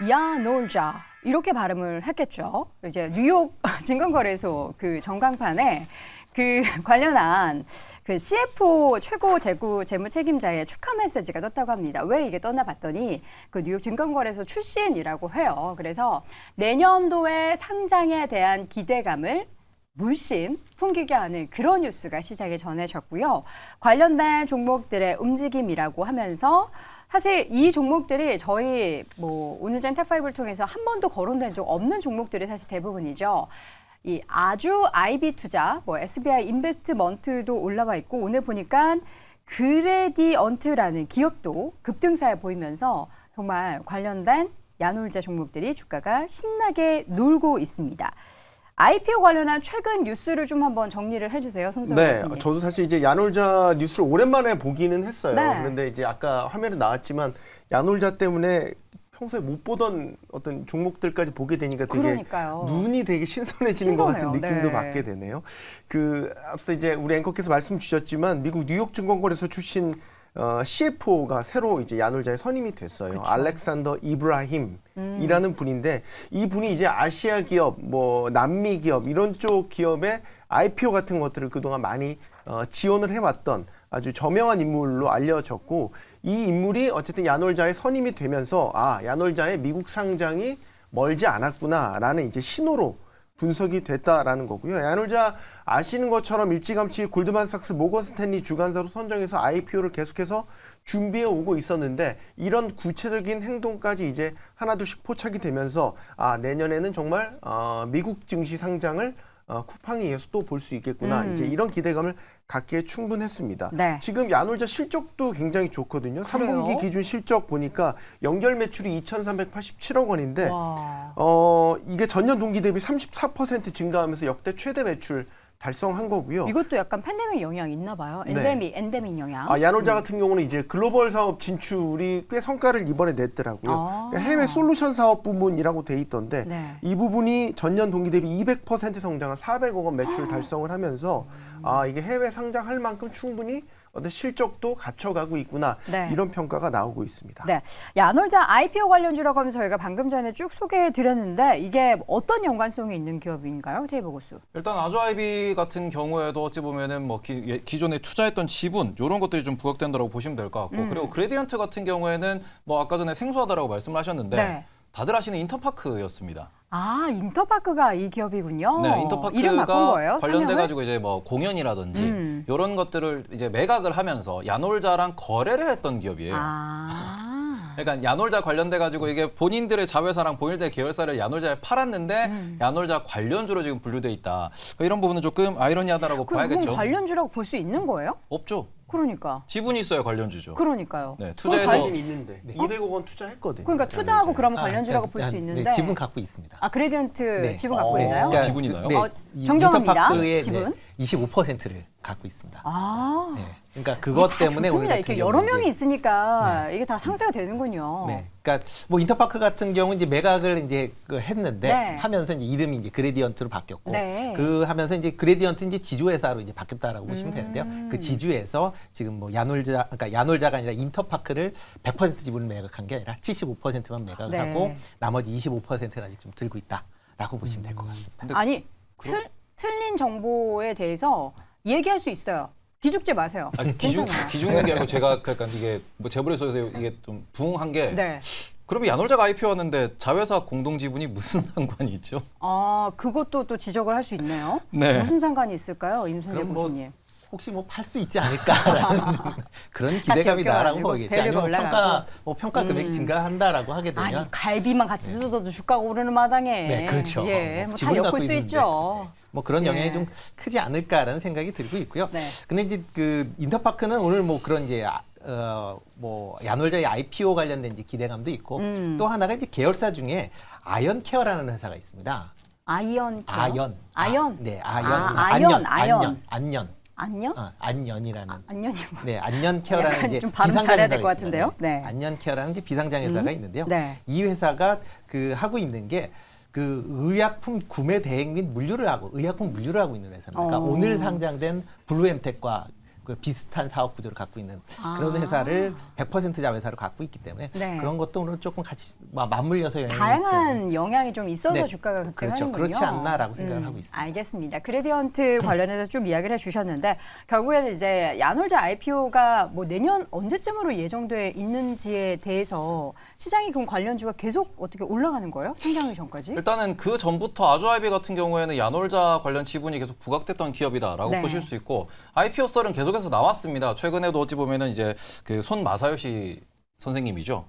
야놀자 이렇게 발음을 했겠죠. 이제 뉴욕 증권거래소 그 전광판에 그 관련한 그 CFO 최고 재무 책임자의 축하 메시지가 떴다고 합니다. 왜 이게 떴나 봤더니 그 뉴욕 증권거래소 출신이라고 해요. 그래서 내년도에 상장에 대한 기대감을 물씬 풍기게 하는 그런 뉴스가 시장에 전해졌고요. 관련된 종목들의 움직임이라고 하면서 사실 이 종목들이 저희 뭐 오늘장 탑5를 통해서 한 번도 거론된 적 없는 종목들이 사실 대부분이죠. 이 아주 IB 투자, 뭐 SBI 인베스트먼트도 올라와 있고 오늘 보니까 그레디언트라는 기업도 급등세에 보이면서 정말 관련된 야놀자 종목들이 주가가 신나게 놀고 있습니다. IPO 관련한 최근 뉴스를 좀 한번 정리를 해주세요, 손석희 교수님. 네, 저도 사실 이제 야놀자 뉴스를 오랜만에 보기는 했어요. 네. 그런데 이제 아까 화면에 나왔지만 야놀자 때문에 평소에 못 보던 어떤 종목들까지 보게 되니까 되게 그러니까요. 눈이 되게 신선해지는 것 같은 신선해요. 느낌도 네. 받게 되네요. 앞서 이제 우리 앵커께서 말씀 주셨지만 미국 뉴욕 증권거래소 출신 CFO가 새로 이제 야놀자에 선임이 됐어요. 그쵸. 알렉산더 이브라힘이라는 분인데 이 분이 이제 아시아 기업, 뭐 남미 기업 이런 쪽 기업의 IPO 같은 것들을 그동안 많이 지원을 해왔던 아주 저명한 인물로 알려졌고 이 인물이 어쨌든 야놀자에 선임이 되면서 야놀자의 미국 상장이 멀지 않았구나라는 이제 신호로 분석이 됐다라는 거고요. 야놀자 아시는 것처럼 일찌감치 골드만삭스 모건 스탠리 주관사로 선정해서 IPO를 계속해서 준비해 오고 있었는데 이런 구체적인 행동까지 이제 하나둘씩 포착이 되면서 내년에는 정말 미국 증시 상장을 쿠팡에 의해서 또 볼 수 있겠구나. 이제 이런 기대감을 갖기에 충분했습니다. 네. 지금 야놀자 실적도 굉장히 좋거든요. 그래요? 3분기 기준 실적 보니까 연결 매출이 2,387억 원인데 와. 이게 전년 동기 대비 34% 증가하면서 역대 최대 매출 달성한 거고요. 이것도 약간 팬데믹 영향 있나 봐요. 엔데믹 영향. 야놀자 같은 경우는 이제 글로벌 사업 진출이 꽤 성과를 이번에 냈더라고요. 해외 솔루션 사업 부문이라고 돼 있던데 네. 이 부분이 전년 동기 대비 200% 성장한 400억 원 매출 달성을 하면서 이게 해외 상장할 만큼 충분히 어떤 실적도 갖춰가고 있구나. 네. 이런 평가가 나오고 있습니다. 네, 야놀자 IPO 관련주라고 하면서 저희가 방금 전에 쭉 소개해드렸는데 이게 어떤 연관성이 있는 기업인가요, 테이블 고수? 일단 아주아이비 같은 경우에도 어찌 보면은 뭐 기존에 투자했던 지분 이런 것들이 좀 부각된다고 보시면 될 것 같고 그리고 그레디언트 같은 경우에는 뭐 아까 전에 생소하다라고 말씀을 하셨는데 네. 다들 아시는 인터파크였습니다. 인터파크가 이 기업이군요. 네, 이름 바꾼 인터파크가 거예요? 관련돼 가지고 이제 뭐 공연이라든지 이런 것들을 이제 매각을 하면서 야놀자랑 거래를 했던 기업이에요. 그러니까 야놀자 관련돼 가지고 이게 본인들의 자회사랑 본인들의 계열사를 야놀자에 팔았는데 야놀자 관련주로 지금 분류돼 있다. 그러니까 이런 부분은 조금 아이러니하다라고 봐야겠죠. 그럼 관련주라고 볼 수 있는 거예요? 없죠. 그러니까. 지분이 있어야 관련주죠. 그러니까요. 네, 투자해서 투자해서 있는데 200억 원 투자했거든요. 그러니까 투자하고 그러면 관련주라고 볼 수 있는데. 네, 지분 갖고 있습니다. 그레디언트 네. 지분 갖고 있나요? 그러니까 지분 있나요? 이 정정합니다. 인터파크의 지분? 25%를 갖고 있습니다. 네. 그러니까 그것 때문에 좋습니다. 우리 이렇게 여러 명이 있으니까 이게 다 상쇄가 되는군요. 네, 그러니까 뭐 인터파크 같은 경우 이제 매각을 이제 했는데 네. 하면서 이제 이름이 이제 그레디언트로 바뀌었고 네. 그 하면서 이제 그레디언트 이제 지주회사로 이제 바뀌었다라고 보시면 되는데요. 그 지주에서 지금 뭐 그러니까 야놀자가 아니라 인터파크를 100% 지분을 매각한 게 아니라 75%만 매각을 네. 하고 나머지 25%는 아직 좀 들고 있다라고 보시면 될 것 같습니다. 아니 틀린 정보에 대해서 얘기할 수 있어요. 기죽지 마세요. 기죽는 게 아니고 제가 약간 이게 뭐 재벌에서 이게 좀 부응한 게 네. 그러면 야놀자가 IPO 왔는데 자회사 공동 지분이 무슨 상관이 있죠? 그것도 또 지적을 할 수 있네요. 네. 무슨 상관이 있을까요, 임순재 그럼 뭐 교수님? 혹시 뭐 팔 수 있지 않을까라는 그런 기대감이 나라고 보이겠지. 밸류가 아니면 올라가고. 평가 금액 증가한다라고 하게 되면 아니 갈비만 같이 뜯어도 주가가 오르는 마당에. 네, 그렇죠. 예, 뭐다 지분을 엮을 갖고 수 있는데. 있죠. 뭐 그런 영향이 네. 좀 크지 않을까라는 생각이 들고 있고요. 네. 근데 이제 그 인터파크는 오늘 뭐 그런 이제 뭐 야놀자의 IPO 관련된 이제 기대감도 있고 또 하나가 이제 계열사 중에 아연케어라는 회사가 있습니다. 아연. 네, 안년. 안년이라는. 안년이 뭐? 네, 안년케어라는 약간 이제 좀 발음 비상장 잘해야 회사가 될 것 있습니다. 같은데요? 네. 안년케어라는 이제 비상장 회사가 있는데요. 네. 이 회사가 그 하고 있는 게 그 의약품 구매 대행 및 물류를 하고 의약품 물류를 하고 있는 회사입니다. 그러니까 오늘 상장된 블루엠텍과 그 비슷한 사업 구조를 갖고 있는 그런 회사를 100% 자회사로 갖고 있기 때문에 네. 그런 것도 오늘 조금 같이 맞물려서 영향이 다양한 영향이 좀 있어서 네. 주가가 급등하는군요. 그렇죠. 그렇지 않나라고 생각을 하고 있습니다. 알겠습니다. 그레디언트 관련해서 쭉 이야기를 해주셨는데 결국에는 이제 야놀자 IPO가 뭐 내년 언제쯤으로 예정돼 있는지에 대해서 시장이 그럼 관련주가 계속 어떻게 올라가는 거예요? 상장하기 전까지? 일단은 그 전부터 아주아이비 같은 경우에는 야놀자 관련 지분이 계속 부각됐던 기업이다라고 네. 보실 수 있고 IPO 썰은 계속해서 나왔습니다. 최근에도 어찌 보면은 이제 그 손 마사요시 선생님이죠.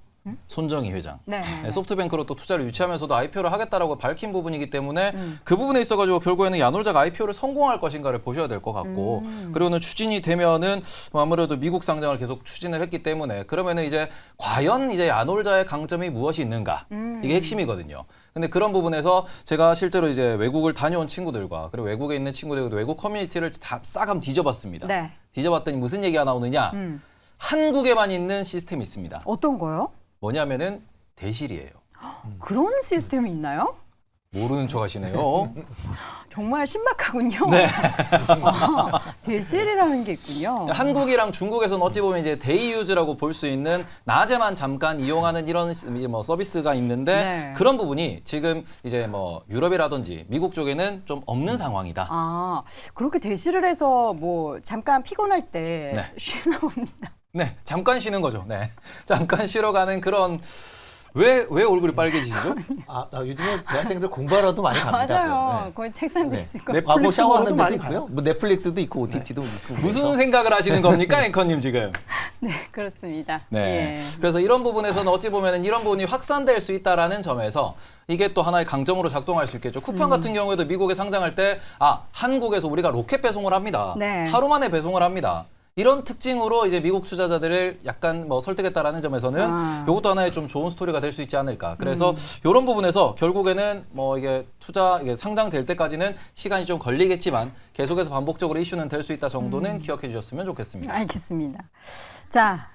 손정희 회장. 네. 네, 소프트뱅크로 또 투자를 유치하면서도 IPO를 하겠다라고 밝힌 부분이기 때문에 그 부분에 있어가지고 결국에는 야놀자가 IPO를 성공할 것인가를 보셔야 될 것 같고 그리고는 추진이 되면은 아무래도 미국 상장을 계속 추진을 했기 때문에 그러면은 이제 과연 이제 야놀자의 강점이 무엇이 있는가 이게 핵심이거든요. 근데 그런 부분에서 제가 실제로 이제 외국을 다녀온 친구들과 그리고 외국에 있는 친구들과 외국 커뮤니티를 다 싹 한번 뒤져봤습니다. 네. 뒤져봤더니 무슨 얘기가 나오느냐? 한국에만 있는 시스템이 있습니다. 어떤 거요? 뭐냐면은 대실이에요. 그런 시스템이 있나요? 모르는 척 하시네요. 정말 신박하군요. 네. 대실이라는 게 있군요. 한국이랑 중국에서는 어찌 보면 이제 데이유즈라고 볼 수 있는 낮에만 잠깐 이용하는 이런 뭐 서비스가 있는데 네. 그런 부분이 지금 이제 뭐 유럽이라든지 미국 쪽에는 좀 없는 상황이다. 아, 그렇게 대실을 해서 뭐 잠깐 피곤할 때 네. 쉬나 봅니다. 네, 잠깐 쉬는 거죠. 네, 잠깐 쉬러 가는 그런 왜 얼굴이 빨개지시죠? 요즘에 대학생들 공부하러도 많이 갑니다. 맞아요. 네. 거의 책상도 네. 있을 거. 네. 뭐 넷플릭스 샤워하는 보러도 데도 많이 있고요. 뭐 넷플릭스도 있고 OTT도 있고. 무슨 생각을 하시는 겁니까, 앵커님 지금? 네, 그렇습니다. 네. 예. 그래서 이런 부분에서는 어찌 보면은 이런 부분이 확산될 수 있다라는 점에서 이게 또 하나의 강점으로 작동할 수 있겠죠. 쿠팡 같은 경우에도 미국에 상장할 때 한국에서 우리가 로켓 배송을 합니다. 네. 하루 만에 배송을 합니다. 이런 특징으로 이제 미국 투자자들을 약간 뭐 설득했다라는 점에서는 이것도 하나의 좀 좋은 스토리가 될 수 있지 않을까. 그래서 이런 부분에서 결국에는 뭐 이게 이게 상장될 때까지는 시간이 좀 걸리겠지만 계속해서 반복적으로 이슈는 될 수 있다 정도는 기억해 주셨으면 좋겠습니다. 알겠습니다. 자,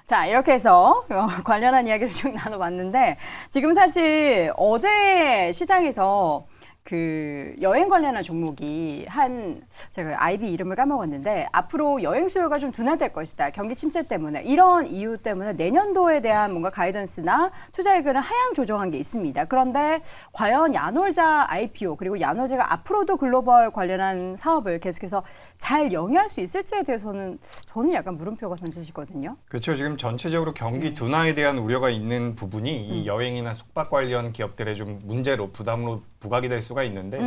자, 이렇게 해서 관련한 이야기를 쭉 나눠봤는데 지금 사실 어제 시장에서 그 여행 관련한 종목이 제가 IB 이름을 까먹었는데 앞으로 여행 수요가 좀 둔화될 것이다. 경기 침체 때문에 이런 이유 때문에 내년도에 대한 뭔가 가이던스나 투자 의견을 하향 조정한 게 있습니다. 그런데 과연 야놀자 IPO 그리고 야놀자가 앞으로도 글로벌 관련한 사업을 계속해서 잘 영위할 수 있을지에 대해서는 저는 약간 물음표가 던져지거든요. 그렇죠. 지금 전체적으로 경기 둔화에 대한 우려가 있는 부분이 이 여행이나 숙박 관련 기업들의 좀 문제로 부담으로 부각이 될 수가 있는데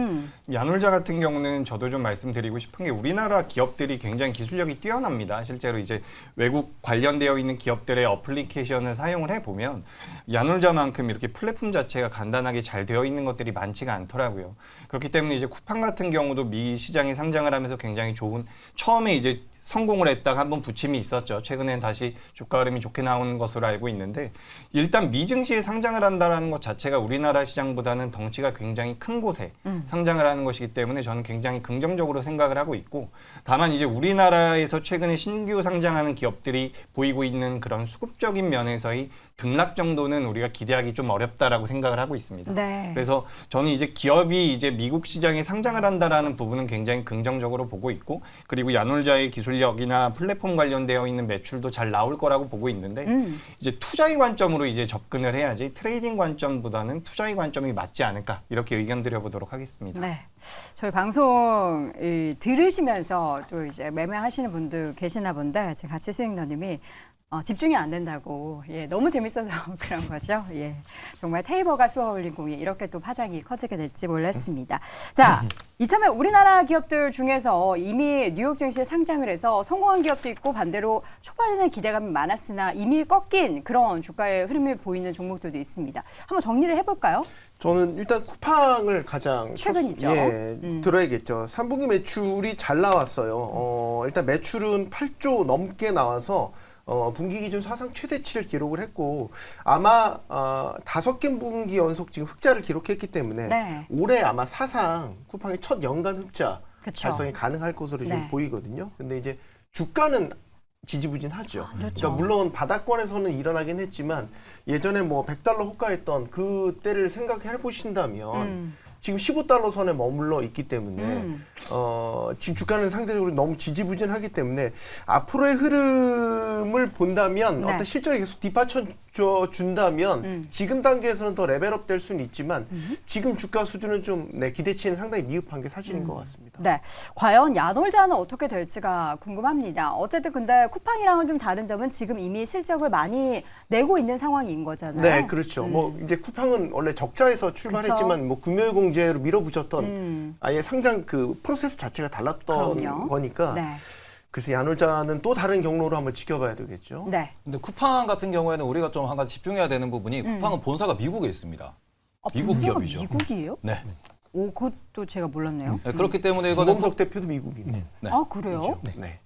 야놀자 같은 경우는 저도 좀 말씀드리고 싶은 게 우리나라 기업들이 굉장히 기술력이 뛰어납니다. 실제로 이제 외국 관련되어 있는 기업들의 어플리케이션을 사용을 해보면 야놀자만큼 이렇게 플랫폼 자체가 간단하게 잘 되어 있는 것들이 많지가 않더라고요. 그렇기 때문에 이제 쿠팡 같은 경우도 미 시장에 상장을 하면서 굉장히 좋은 처음에 이제 성공을 했다가 한번 부침이 있었죠. 최근엔 다시 주가 흐름이 좋게 나오는 것으로 알고 있는데 일단 미증시에 상장을 한다는 것 자체가 우리나라 시장보다는 덩치가 굉장히 큰 곳에 상장을 하는 것이기 때문에 저는 굉장히 긍정적으로 생각을 하고 있고 다만 이제 우리나라에서 최근에 신규 상장하는 기업들이 보이고 있는 그런 수급적인 면에서의 등락 정도는 우리가 기대하기 좀 어렵다라고 생각을 하고 있습니다. 네. 그래서 저는 이제 기업이 이제 미국 시장에 상장을 한다라는 부분은 굉장히 긍정적으로 보고 있고 그리고 야놀자의 기술력이나 플랫폼 관련되어 있는 매출도 잘 나올 거라고 보고 있는데 이제 투자의 관점으로 이제 접근을 해야지 트레이딩 관점보다는 투자의 관점이 맞지 않을까 이렇게 의견 드려보도록 하겠습니다. 네. 저희 방송 들으시면서 또 이제 매매하시는 분들 계시나 본데 제 같이 수익너님이 집중이 안 된다고. 예, 너무 재밌어서 그런 거죠. 예. 정말 테이버가 쏘아올린 공이 이렇게 또 파장이 커지게 될지 몰랐습니다. 자, 이참에 우리나라 기업들 중에서 이미 뉴욕 증시에 상장을 해서 성공한 기업도 있고 반대로 초반에는 기대감이 많았으나 이미 꺾인 그런 주가의 흐름이 보이는 종목들도 있습니다. 한번 정리를 해볼까요? 저는 일단 쿠팡을 가장 최근이죠. 들어야겠죠. 3분기 매출이 잘 나왔어요. 일단 매출은 8조 넘게 나와서 분기 기준 사상 최대치를 기록을 했고 아마 5개 분기 연속 지금 흑자를 기록했기 때문에 네. 올해 아마 사상 쿠팡의 첫 연간 흑자 그쵸. 달성이 가능할 것으로 지금 네. 보이거든요. 근데 이제 주가는 지지부진하죠. 좋죠. 그러니까 물론 바닥권에서는 일어나긴 했지만 예전에 뭐 $100 호가했던 그때를 생각해 보신다면 지금 15달러 선에 머물러 있기 때문에 지금 주가는 상대적으로 너무 지지부진하기 때문에 앞으로의 흐름을 본다면 네. 어떤 실적이 계속 뒷받쳐 준다면 지금 단계에서는 더 레벨업 될 수는 있지만 지금 주가 수준은 좀 기대치는 상당히 미흡한 게 사실인 것 같습니다. 네, 과연 야놀자는 어떻게 될지가 궁금합니다. 어쨌든 근데 쿠팡이랑은 좀 다른 점은 지금 이미 실적을 많이 내고 있는 상황인 거잖아요. 네, 그렇죠. 뭐 이제 쿠팡은 원래 적자에서 출발했지만 그쵸. 뭐 금융공제로 밀어붙였던 아예 상장 그 프로세스 자체가 달랐던 그럼요. 거니까. 네. 그래서 야놀자는 또 다른 경로로 한번 지켜봐야 되겠죠. 네. 근데 쿠팡 같은 경우에는 우리가 좀 한 가지 집중해야 되는 부분이 쿠팡은 본사가 미국에 있습니다. 미국 본사가 기업이죠. 미국이에요? 네. 오, 그것도 제가 몰랐네요. 네, 그렇기 때문에 이거는 김범석 대표도 미국이네. 네. 아, 그래요? 네.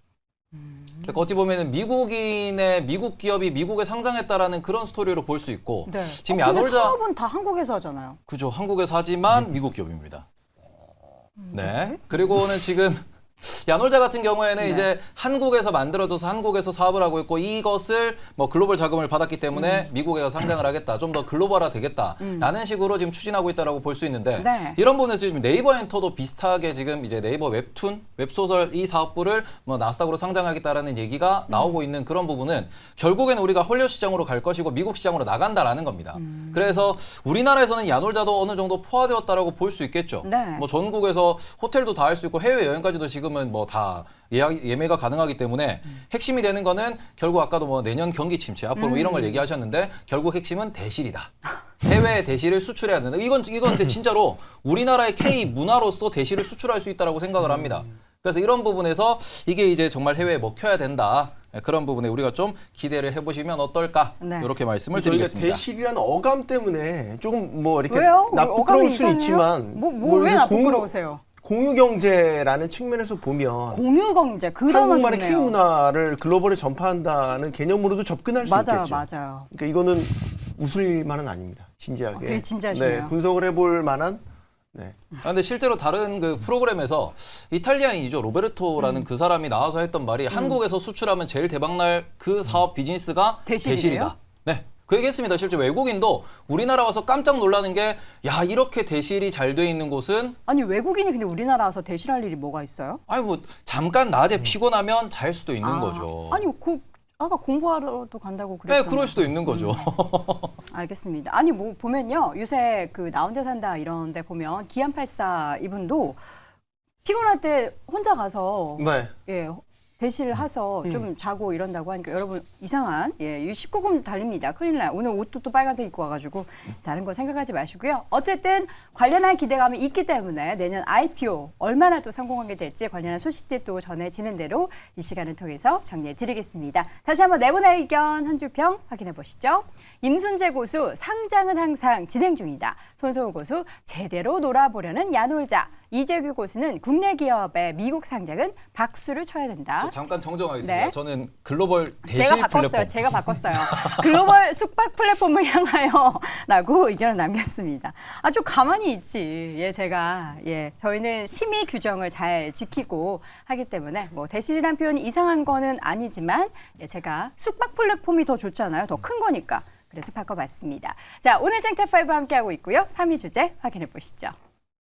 그러니까 어찌 보면은 미국인의 미국 기업이 미국에 상장했다라는 그런 스토리로 볼 수 있고 네. 지금 근데 야놀자 사업은 다 한국에서 하잖아요. 그죠 한국에서 하지만 미국 기업입니다. 네. 그리고는 지금 야놀자 같은 경우에는 이제 한국에서 만들어져서 한국에서 사업을 하고 있고 이것을 뭐 글로벌 자금을 받았기 때문에 미국에 가서 상장을 하겠다. 좀 더 글로벌화 되겠다라는 식으로 지금 추진하고 있다라고 볼 수 있는데 네. 이런 부분에서 지금 네이버 엔터도 비슷하게 지금 이제 네이버 웹툰, 웹소설 이 사업부를 뭐 나스닥으로 상장하겠다라는 얘기가 나오고 있는 그런 부분은 결국에는 우리가 헐리우드 시장으로 갈 것이고 미국 시장으로 나간다라는 겁니다. 그래서 우리나라에서는 야놀자도 어느 정도 포화되었다라고 볼 수 있겠죠. 네. 뭐 전국에서 호텔도 다 할 수 있고 해외 여행까지도 지금은 뭐 다 예매가 가능하기 때문에 핵심이 되는 거는 결국 아까도 뭐 내년 경기 침체 앞으로 뭐 이런 걸 얘기하셨는데 결국 핵심은 대실이다. 해외 대실을 수출해야 된다. 이건 근데 진짜로 우리나라의 K 문화로서 대실을 수출할 수 있다라고 생각을 합니다. 그래서 이런 부분에서 이게 이제 정말 해외에 먹혀야 된다. 그런 부분에 우리가 좀 기대를 해보시면 어떨까? 네. 이렇게 말씀을 저희가 드리겠습니다. 대실이라는 어감 때문에 조금 뭐 이렇게 왜요? 나쁘러울 어감이 수는 이상해요? 있지만 왜 이렇게 나쁘러우세요? 공유 경제라는 측면에서 보면 공유경제 그 단어 한국만의 좋네요. K 문화를 글로벌에 전파한다는 개념으로도 접근할 수 맞아요, 있겠죠. 맞아요. 그러니까 이거는 웃을 만은 아닙니다. 진지하게. 되게 진지하시네요. 네, 분석을 해볼 만한. 네. 근데 실제로 다른 그 프로그램에서 이탈리아인이죠. 로베르토라는 그 사람이 나와서 했던 말이 한국에서 수출하면 제일 대박날 그 사업 비즈니스가 대실이래요? 대실이다. 네. 그 얘기했습니다. 실제 외국인도 우리나라 와서 깜짝 놀라는 게 야 이렇게 대실이 잘 돼 있는 곳은 아니 외국인이 근데 우리나라 와서 대실할 일이 뭐가 있어요? 아니 뭐 잠깐 낮에 피곤하면 잘 수도 있는 거죠. 아니 아까 공부하러도 간다고 그랬잖아요. 네, 그럴 수도 있는 거죠. 알겠습니다. 아니 뭐 보면요 요새 그 나 혼자 산다 이런데 보면 기안84 이분도 피곤할 때 혼자 가서 네. 예 대시를 해서 좀 자고 이런다고 하니까 여러분 이상한 이 19금 달립니다. 큰일 나요. 오늘 옷도 또 빨간색 입고 와가지고 다른 거 생각하지 마시고요. 어쨌든 관련한 기대감이 있기 때문에 내년 IPO 얼마나 또 성공하게 될지 관련한 소식들 또 전해지는 대로 이 시간을 통해서 정리해 드리겠습니다. 다시 한번 네 분의 의견 한 줄평 확인해 보시죠. 임순재 고수 상장은 항상 진행 중이다. 손소호 고수 제대로 놀아보려는 야놀자. 이재규 고수는 국내 기업의 미국 상장은 박수를 쳐야 된다. 저 잠깐 정정하겠습니다. 네. 저는 글로벌 대실 제가 바꿨어요. 플랫폼. 제가 바꿨어요. 글로벌 숙박 플랫폼을 향하여라고 의견을 남겼습니다. 아, 좀 가만히 있지. 예, 제가 저희는 심의 규정을 잘 지키고 하기 때문에 뭐 대실이란 표현이 이상한 거는 아니지만 제가 숙박 플랫폼이 더 좋잖아요. 더 큰 거니까. 그래서 바꿔봤습니다. 자, 오늘 쟁탑5 함께하고 있고요. 3위 주제 확인해 보시죠.